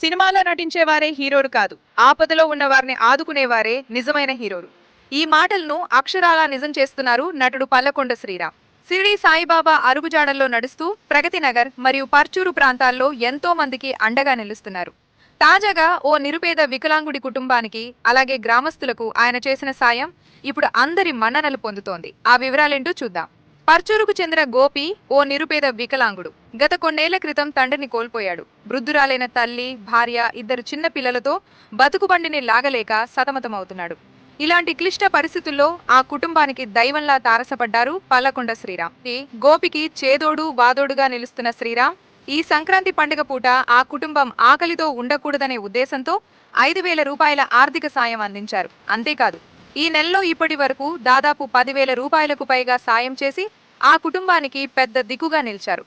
సినిమాలో నటించేవారే హీరోలు కాదు, ఆపదలో ఉన్న వారిని ఆదుకునేవారే నిజమైన హీరోలు. ఈ మాటలను అక్షరాలా నిజం చేస్తున్నారు నటుడు పల్లకొండ శ్రీరామ్. షిరిడి సాయిబాబా అరుగుజాడల్లో నడుస్తూ ప్రగతి నగర్ మరియు పర్చూరు ప్రాంతాల్లో ఎంతో మందికి అండగా నిలుస్తున్నారు. తాజాగా ఓ నిరుపేద వికలాంగుడి కుటుంబానికి అలాగే గ్రామస్తులకు ఆయన చేసిన సాయం ఇప్పుడు అందరి మన్ననలు పొందుతోంది. ఆ వివరాలేంటో చూద్దాం. పర్చూరుకు చెందిన గోపి ఓ నిరుపేద వికలాంగుడు. గత కొన్నేళ్ల క్రితం తండ్రిని కోల్పోయాడు. వృద్ధురాలైన తల్లి, భార్య, ఇద్దరు చిన్న పిల్లలతో బతుకుబండిని లాగలేక సతమతమవుతున్నాడు. ఇలాంటి క్లిష్ట పరిస్థితుల్లో ఆ కుటుంబానికి దైవంలా తారసపడ్డారు పల్లకొండ శ్రీరామ్. గోపికి చేదోడు వాదోడుగా నిలుస్తున్న శ్రీరామ్ ఈ సంక్రాంతి పండుగ పూట ఆ కుటుంబం ఆకలితో ఉండకూడదనే ఉద్దేశంతో 5,000 రూపాయల ఆర్థిక సాయం అందించారు. అంతేకాదు, ఈ నెలలో ఇప్పటి వరకు దాదాపు 10,000 రూపాయలకు పైగా సాయం చేసి ఆ కుటుంబానికి పెద్ద దిక్కుగా నిలిచారు.